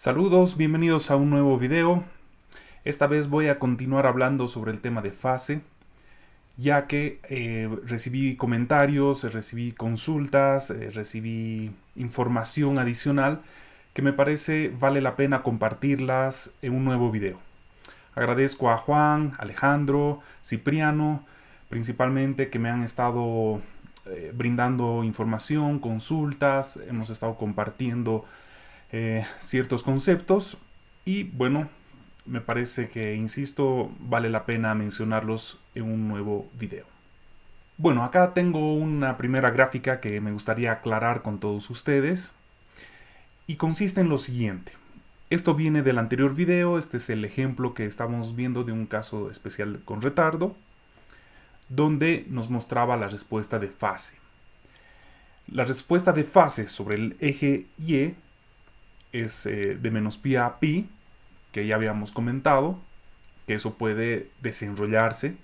Saludos, bienvenidos a un nuevo video. Esta vez voy a continuar hablando sobre el tema de fase, ya que recibí comentarios, recibí consultas, recibí información adicional que me parece vale la pena compartirlas en un nuevo video. Agradezco a Juan, Alejandro, Cipriano, principalmente que me han estado brindando información, consultas, hemos estado compartiendo ciertos conceptos y bueno, me parece que, insisto, vale la pena mencionarlos en un nuevo video. Bueno, acá tengo una primera gráfica que me gustaría aclarar con todos ustedes y consiste en lo siguiente. Esto viene del anterior video, este es el ejemplo que estamos viendo de un caso especial con retardo, donde nos mostraba la respuesta de fase. La respuesta de fase sobre el eje Y es de menos pi a pi, que ya habíamos comentado, que eso puede desenrollarse.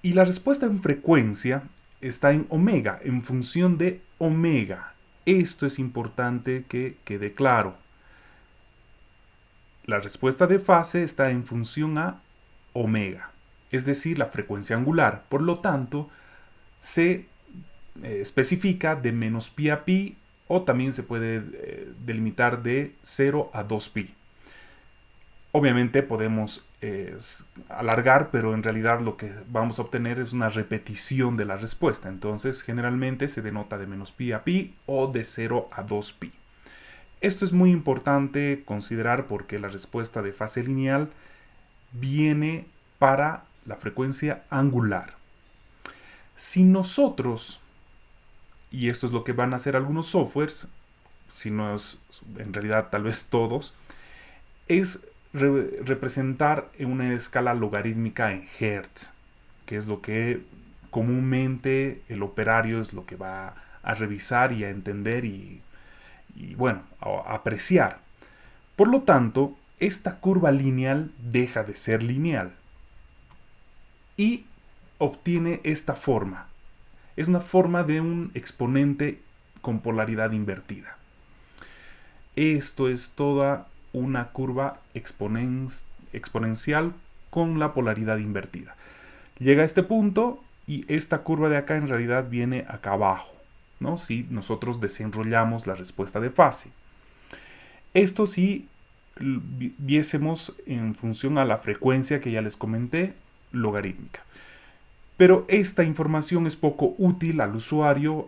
Y la respuesta en frecuencia está en omega, en función de omega. Esto es importante que quede claro. La respuesta de fase está en función a omega, es decir, la frecuencia angular. Por lo tanto, se especifica de menos pi a pi, o también se puede delimitar de 0 a 2pi. Obviamente podemos alargar, pero en realidad lo que vamos a obtener es una repetición de la respuesta. Entonces, generalmente se denota de menos pi a pi o de 0 a 2pi. Esto es muy importante considerar porque la respuesta de fase lineal viene para la frecuencia angular. Si nosotros, y esto es lo que van a hacer algunos softwares, si no es en realidad tal vez todos, es representar en una escala logarítmica en Hertz, que es lo que comúnmente el operario es lo que va a revisar y a entender y bueno, a apreciar. Por lo tanto, esta curva lineal deja de ser lineal y obtiene esta forma. Es una forma de un exponente con polaridad invertida. Esto es toda una curva exponencial con la polaridad invertida. Llega a este punto y esta curva de acá en realidad viene acá abajo, ¿no? Si nosotros desenrollamos la respuesta de fase. Esto si viésemos en función a la frecuencia que ya les comenté, logarítmica. Pero esta información es poco útil al usuario,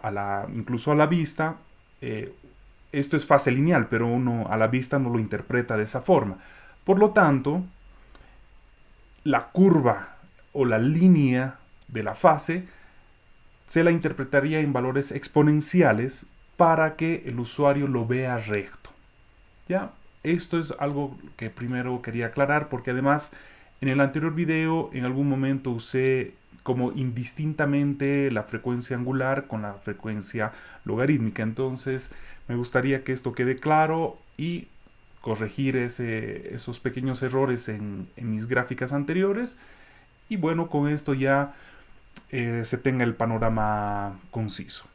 incluso a la vista. Esto es fase lineal, pero uno a la vista no lo interpreta de esa forma. Por lo tanto, la curva o la línea de la fase se la interpretaría en valores exponenciales para que el usuario lo vea recto. ¿Ya? Esto es algo que primero quería aclarar porque además en el anterior video en algún momento usé como indistintamente la frecuencia angular con la frecuencia logarítmica. Entonces me gustaría que esto quede claro y corregir esos pequeños errores en mis gráficas anteriores. Y bueno, con esto ya se tenga el panorama conciso.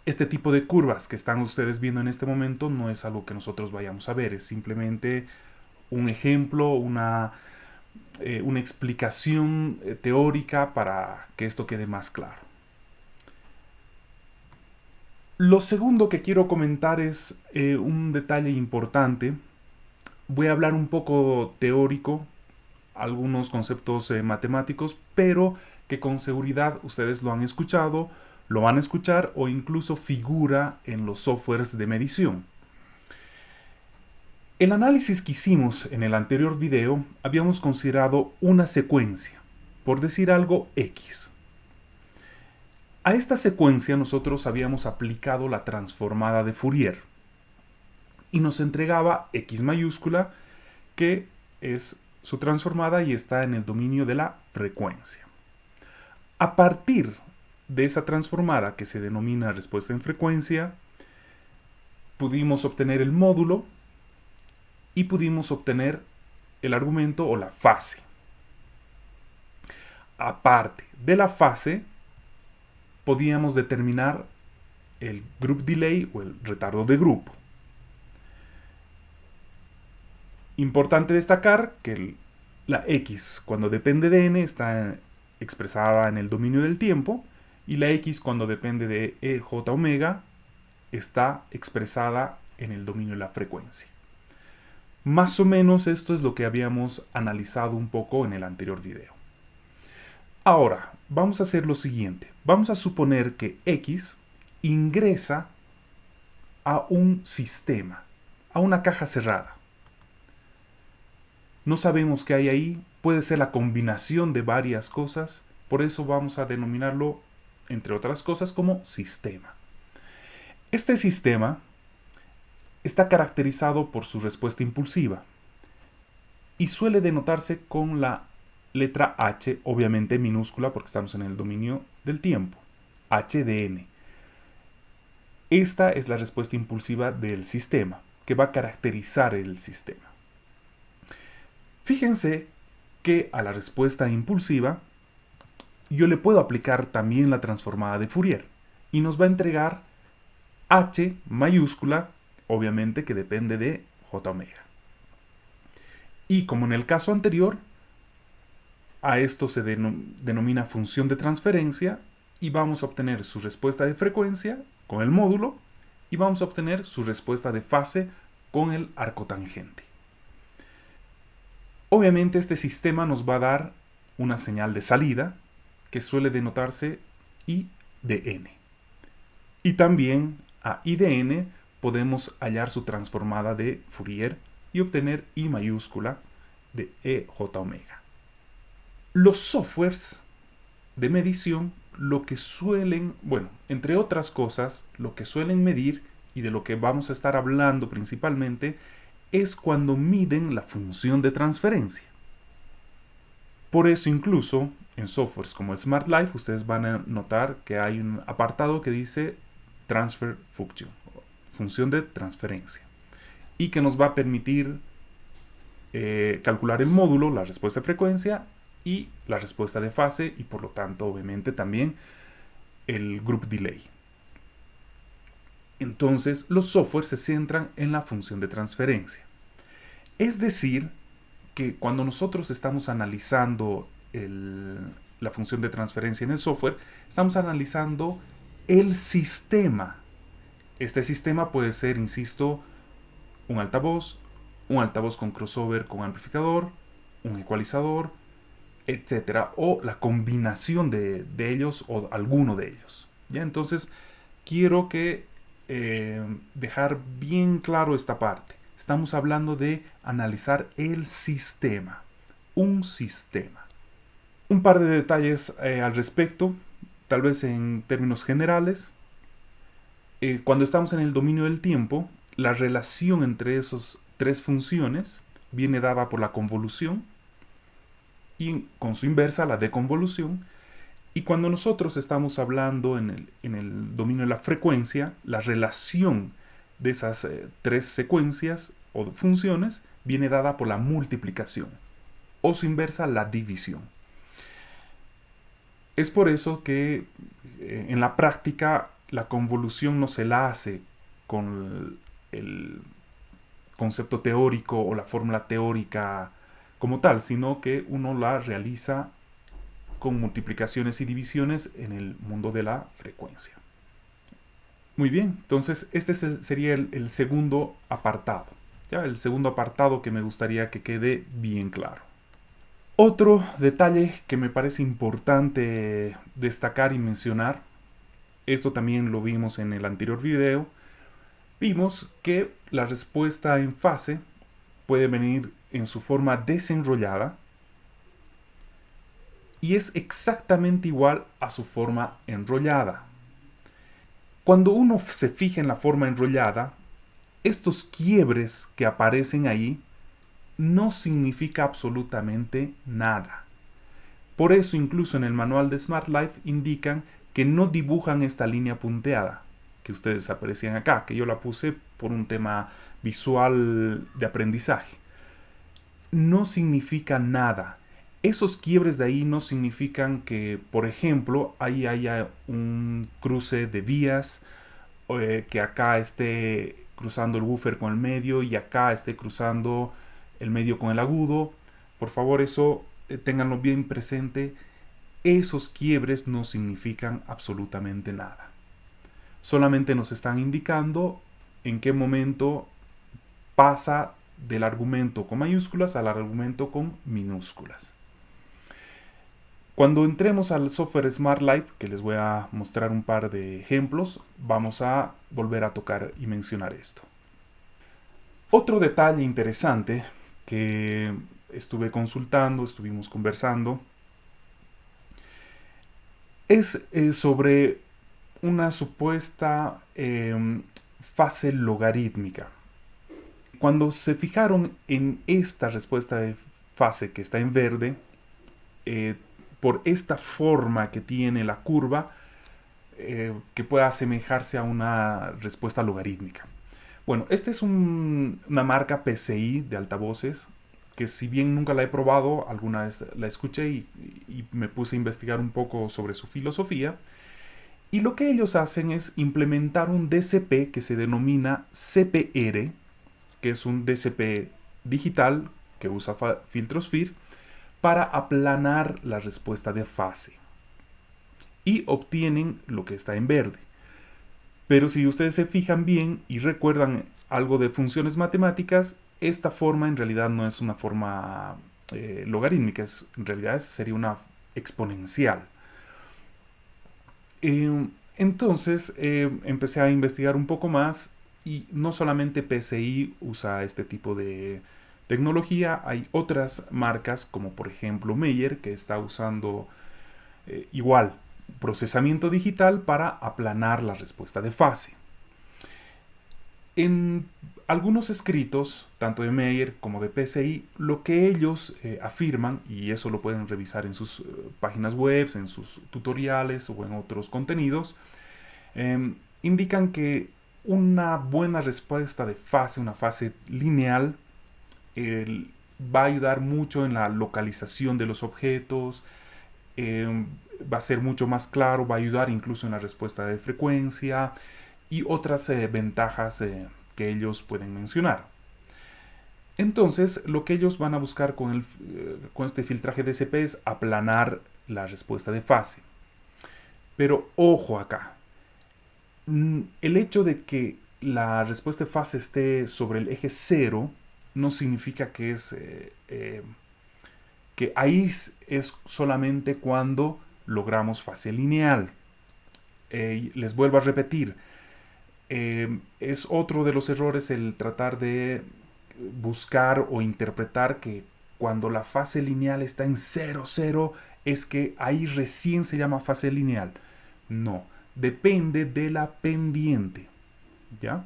Este tipo de curvas que están ustedes viendo en este momento no es algo que nosotros vayamos a ver, es simplemente un ejemplo, una explicación teórica para que esto quede más claro. Lo segundo que quiero comentar es un detalle importante. Voy a hablar un poco teórico, algunos conceptos matemáticos, pero que con seguridad ustedes lo han escuchado, lo van a escuchar o incluso figura en los softwares de medición. El análisis que hicimos en el anterior video habíamos considerado una secuencia, por decir algo X. A esta secuencia nosotros habíamos aplicado la transformada de Fourier y nos entregaba X mayúscula, que es su transformada y está en el dominio de la frecuencia. A partir de esa transformada que se denomina respuesta en frecuencia, pudimos obtener el módulo y pudimos obtener el argumento o la fase. Aparte de la fase, podíamos determinar el group delay o el retardo de grupo. Importante destacar que la x cuando depende de n está expresada en el dominio del tiempo y la x cuando depende de e, j, omega está expresada en el dominio de la frecuencia. Más o menos esto es lo que habíamos analizado un poco en el anterior video. Ahora, vamos a hacer lo siguiente. Vamos a suponer que x ingresa a un sistema, a una caja cerrada. No sabemos qué hay ahí, puede ser la combinación de varias cosas, por eso vamos a denominarlo, entre otras cosas, como sistema. Este sistema está caracterizado por su respuesta impulsiva y suele denotarse con la letra h, obviamente minúscula porque estamos en el dominio del tiempo, h de n. Esta es la respuesta impulsiva del sistema, que va a caracterizar el sistema. Fíjense que a la respuesta impulsiva yo le puedo aplicar también la transformada de Fourier y nos va a entregar h mayúscula, obviamente que depende de j omega. Y como en el caso anterior, a esto se denomina función de transferencia y vamos a obtener su respuesta de frecuencia con el módulo y vamos a obtener su respuesta de fase con el arco tangente. Obviamente este sistema nos va a dar una señal de salida que suele denotarse I de n. Y también a I de n podemos hallar su transformada de Fourier y obtener I mayúscula de e j omega. Los softwares de medición lo que suelen, bueno, entre otras cosas, lo que suelen medir y de lo que vamos a estar hablando principalmente es cuando miden la función de transferencia. Por eso incluso en softwares como Smart Life ustedes van a notar que hay un apartado que dice Transfer Function, función de transferencia, y que nos va a permitir calcular el módulo, la respuesta de frecuencia y la respuesta de fase y por lo tanto obviamente también el group delay. Entonces los softwares se centran en la función de transferencia. Es decir, que cuando nosotros estamos analizando la función de transferencia en el software, estamos analizando el sistema. Este sistema puede ser, insisto, un altavoz con crossover con amplificador, un ecualizador, etcétera, o la combinación de ellos o alguno de ellos. ¿Ya? Entonces, quiero dejar bien claro esta parte. Estamos hablando de analizar el sistema, un sistema. Un par de detalles al respecto, tal vez en términos generales. Cuando estamos en el dominio del tiempo, la relación entre esas tres funciones viene dada por la convolución y con su inversa la deconvolución. Y cuando nosotros estamos hablando en el dominio de la frecuencia, la relación de esas tres secuencias o funciones viene dada por la multiplicación o su inversa la división. Es por eso que en la práctica la convolución no se la hace con el concepto teórico o la fórmula teórica como tal, sino que uno la realiza con multiplicaciones y divisiones en el mundo de la frecuencia. Muy bien, entonces este sería el segundo apartado. ¿Ya? El segundo apartado que me gustaría que quede bien claro. Otro detalle que me parece importante destacar y mencionar, esto también lo vimos en el anterior video, vimos que la respuesta en fase puede venir en su forma desenrollada y es exactamente igual a su forma enrollada. Cuando uno se fija en la forma enrollada, estos quiebres que aparecen ahí no significa absolutamente nada. Por eso incluso en el manual de Smart Life indican que no dibujan esta línea punteada que ustedes aprecian acá, que yo la puse por un tema visual de aprendizaje. No significa nada. Esos quiebres de ahí no significan que, por ejemplo, ahí haya un cruce de vías, que acá esté cruzando el buffer con el medio y acá esté cruzando el medio con el agudo. Por favor, eso ténganlo bien presente. Esos quiebres no significan absolutamente nada. Solamente nos están indicando en qué momento pasa del argumento con mayúsculas al argumento con minúsculas. Cuando entremos al software Smart Life, que les voy a mostrar un par de ejemplos, vamos a volver a tocar y mencionar esto. Otro detalle interesante que estuvimos conversando, es sobre una supuesta fase logarítmica. Cuando se fijaron en esta respuesta de fase que está en verde, por esta forma que tiene la curva, que pueda asemejarse a una respuesta logarítmica. Bueno, esta es una marca PCI de altavoces, que si bien nunca la he probado, alguna vez la escuché y me puse a investigar un poco sobre su filosofía. Y lo que ellos hacen es implementar un DCP que se denomina CPR, que es un DCP digital que usa filtros FIR para aplanar la respuesta de fase. Y obtienen lo que está en verde. Pero si ustedes se fijan bien y recuerdan algo de funciones matemáticas, esta forma en realidad no es una forma logarítmica, en realidad sería una exponencial. Entonces empecé a investigar un poco más y no solamente PCI usa este tipo de tecnología, hay otras marcas como por ejemplo Meyer que está usando igual procesamiento digital para aplanar la respuesta de fase. En algunos escritos, tanto de Meyer como de PCI, lo que ellos afirman, y eso lo pueden revisar en sus páginas web, en sus tutoriales o en otros contenidos, indican que una buena respuesta de fase, una fase lineal, va a ayudar mucho en la localización de los objetos, va a ser mucho más claro, va a ayudar incluso en la respuesta de frecuencia y otras ventajas que ellos pueden mencionar. Entonces, lo que ellos van a buscar con este filtraje DCP es aplanar la respuesta de fase. Pero ojo acá, el hecho de que la respuesta de fase esté sobre el eje 0 no significa que que ahí es solamente cuando logramos fase lineal. Les vuelvo a repetir, es otro de los errores el tratar de buscar o interpretar que cuando la fase lineal está en 0, 0, es que ahí recién se llama fase lineal. No, depende de la pendiente. ¿Ya?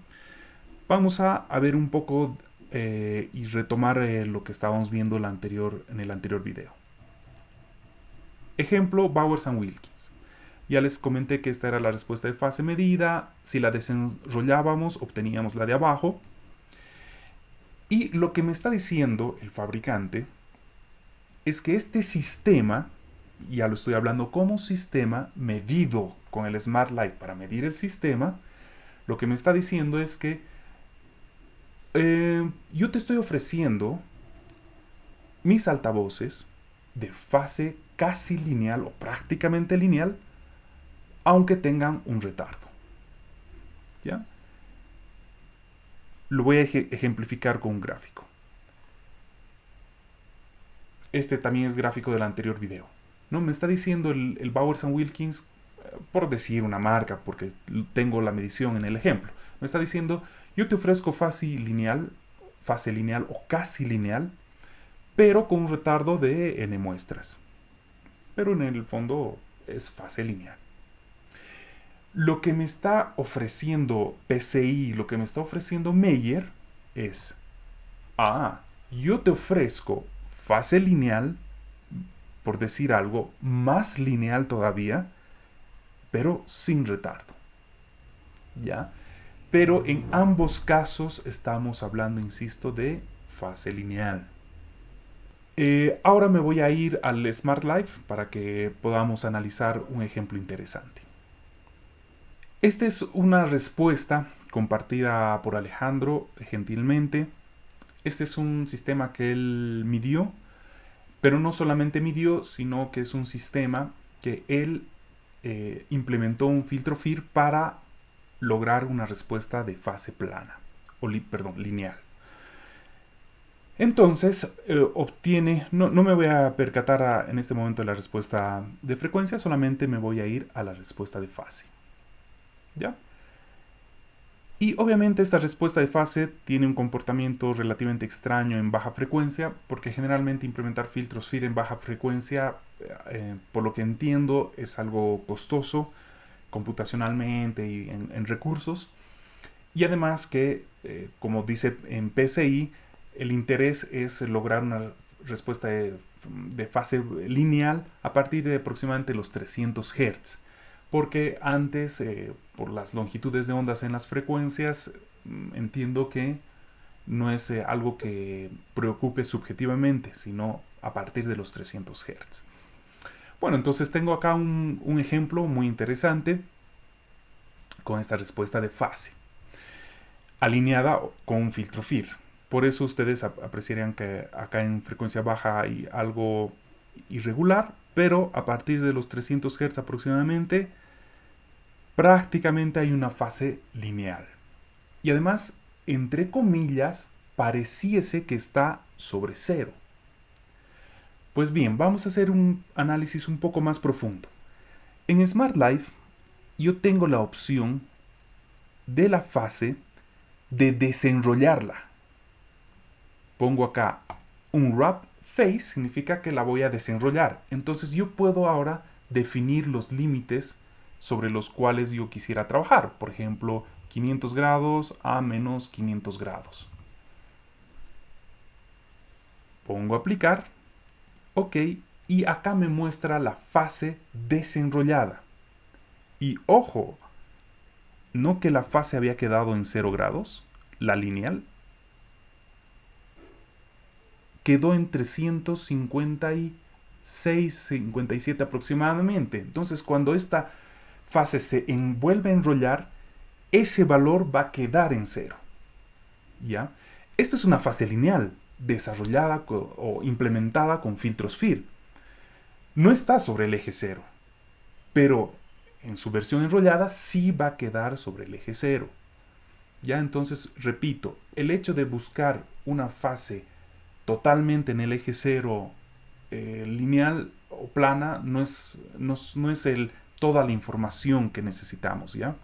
Vamos a ver un poco y retomar lo que estábamos viendo en el anterior video. Ejemplo, Bowers and Wilkins. Ya les comenté que esta era la respuesta de fase medida. Si la desenrollábamos, obteníamos la de abajo. Y lo que me está diciendo el fabricante es que este sistema, ya lo estoy hablando como sistema medido con el Smart Life para medir el sistema, lo que me está diciendo es que yo te estoy ofreciendo mis altavoces de fase casi lineal o prácticamente lineal, aunque tengan un retardo. ¿Ya? Lo voy a ejemplificar con un gráfico. Este también es gráfico del anterior video. ¿No? Me está diciendo el Bowers and Wilkins, por decir una marca, porque tengo la medición en el ejemplo. Me está diciendo, yo te ofrezco fase lineal o casi lineal, pero con un retardo de n muestras. Pero en el fondo es fase lineal. Lo que me está ofreciendo PCI, lo que me está ofreciendo Meyer es, yo te ofrezco fase lineal, por decir algo, más lineal todavía, pero sin retardo. ¿Ya? Pero en ambos casos estamos hablando, insisto, de fase lineal. Ahora me voy a ir al Smart Life para que podamos analizar un ejemplo interesante. Esta es una respuesta compartida por Alejandro gentilmente Este es un sistema que él midió, pero no solamente midió, sino que es un sistema que él implementó un filtro FIR para lograr una respuesta de fase plana, o lineal. Entonces obtiene, no me voy a percatar en este momento de la respuesta de frecuencia, solamente me voy a ir a la respuesta de fase. ¿Ya? Y obviamente esta respuesta de fase tiene un comportamiento relativamente extraño en baja frecuencia, porque generalmente implementar filtros FIR en baja frecuencia, por lo que entiendo, es algo costoso computacionalmente y en recursos. Y además que, como dice en PCI, el interés es lograr una respuesta de fase lineal a partir de aproximadamente los 300 Hz. Porque antes, por las longitudes de ondas en las frecuencias, entiendo que no es algo que preocupe subjetivamente, sino a partir de los 300 Hz. Bueno, entonces tengo acá un ejemplo muy interesante con esta respuesta de fase, alineada con un filtro FIR. Por eso ustedes apreciarían que acá en frecuencia baja hay algo irregular, pero a partir de los 300 Hz aproximadamente, prácticamente hay una fase lineal. Y además, entre comillas, pareciese que está sobre cero. Pues bien, vamos a hacer un análisis un poco más profundo. En Smart Life, yo tengo la opción de la fase de desenrollarla. Pongo acá un wrap phase, significa que la voy a desenrollar. Entonces yo puedo ahora definir los límites sobre los cuales yo quisiera trabajar. Por ejemplo, 500 grados a menos 500 grados. Pongo aplicar. Ok. Y acá me muestra la fase desenrollada. Y ojo, no que la fase había quedado en 0 grados, la lineal, quedó en 356, 57 aproximadamente. Entonces, cuando esta fase se vuelve a enrollar, ese valor va a quedar en 0. ¿Ya? Esta es una fase lineal desarrollada o implementada con filtros FIR. No está sobre el eje 0, pero en su versión enrollada sí va a quedar sobre el eje 0. Ya, entonces, repito, el hecho de buscar una fase totalmente en el eje 0 lineal o plana no es toda la información que necesitamos, ¿ya?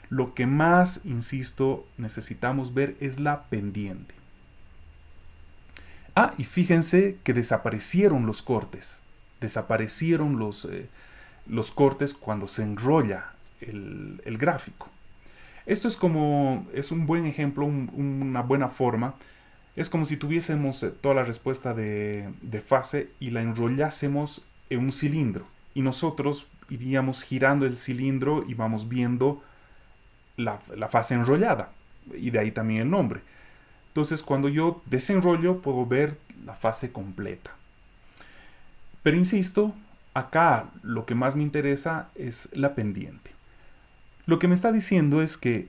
Lo que más, insisto, necesitamos ver es la pendiente. Ah, y fíjense que desaparecieron los cortes. Desaparecieron los cortes cuando se enrolla el gráfico. Esto es un buen ejemplo, una buena forma. Es como si tuviésemos toda la respuesta de fase y la enrollásemos en un cilindro. Y nosotros iríamos girando el cilindro y vamos viendo la fase enrollada. Y de ahí también el nombre. Entonces, cuando yo desenrollo, puedo ver la fase completa. Pero insisto, acá lo que más me interesa es la pendiente. Lo que me está diciendo es que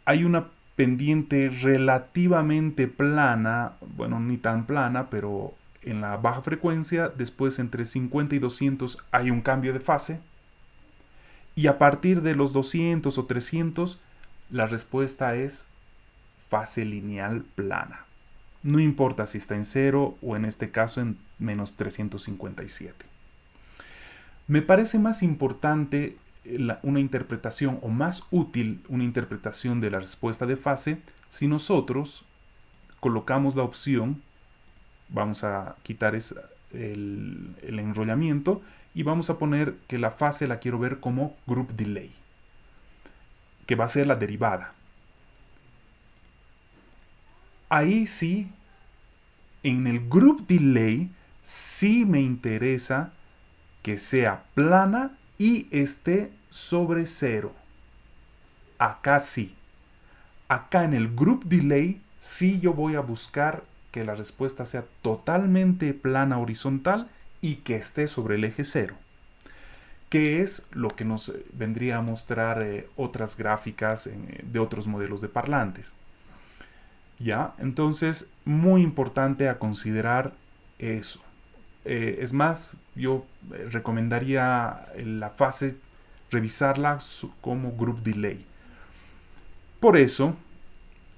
hay una pendiente relativamente plana, bueno, ni tan plana, pero en la baja frecuencia, después entre 50 y 200 hay un cambio de fase, y a partir de los 200 o 300, la respuesta es fase lineal plana. No importa si está en 0 o en este caso en menos 357. Me parece más importante una interpretación, o más útil una interpretación de la respuesta de fase, si nosotros colocamos la opción, vamos a quitar el enrollamiento y vamos a poner que la fase la quiero ver como group delay, que va a ser la derivada. Ahí sí, en el group delay, sí me interesa que sea plana y esté sobre 0. Acá sí. Acá en el group delay sí yo voy a buscar que la respuesta sea totalmente plana horizontal y que esté sobre el eje 0. Que es lo que nos vendría a mostrar otras gráficas de otros modelos de parlantes. ¿Ya? Entonces, muy importante a considerar eso. Es más, yo recomendaría la fase revisarla como group delay. Por eso,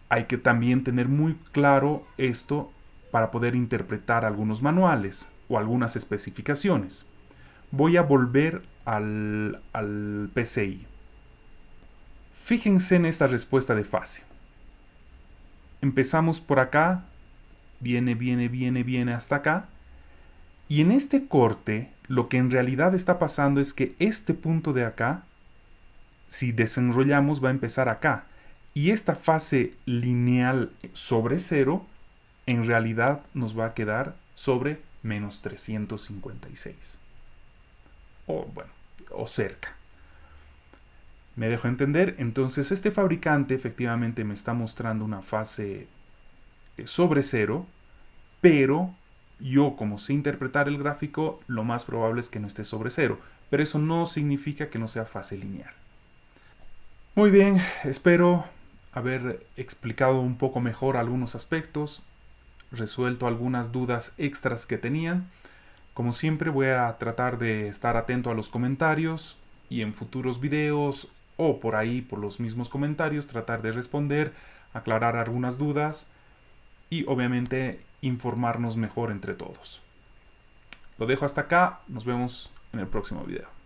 hay que también tener muy claro esto para poder interpretar algunos manuales o algunas especificaciones. Voy a volver al PCI. Fíjense en esta respuesta de fase. Empezamos por acá, viene hasta acá. Y en este corte, lo que en realidad está pasando es que este punto de acá, si desenrollamos, va a empezar acá. Y esta fase lineal sobre 0, en realidad nos va a quedar sobre menos 356. O bueno, o cerca. ¿Me dejo entender? Entonces este fabricante efectivamente me está mostrando una fase sobre 0, pero yo, como sé interpretar el gráfico, lo más probable es que no esté sobre 0. Pero eso no significa que no sea fase lineal. Muy bien, espero haber explicado un poco mejor algunos aspectos, resuelto algunas dudas extras que tenían. Como siempre, voy a tratar de estar atento a los comentarios y en futuros videos o por ahí, por los mismos comentarios, tratar de responder, aclarar algunas dudas y obviamente informarnos mejor entre todos. Lo dejo hasta acá, nos vemos en el próximo video.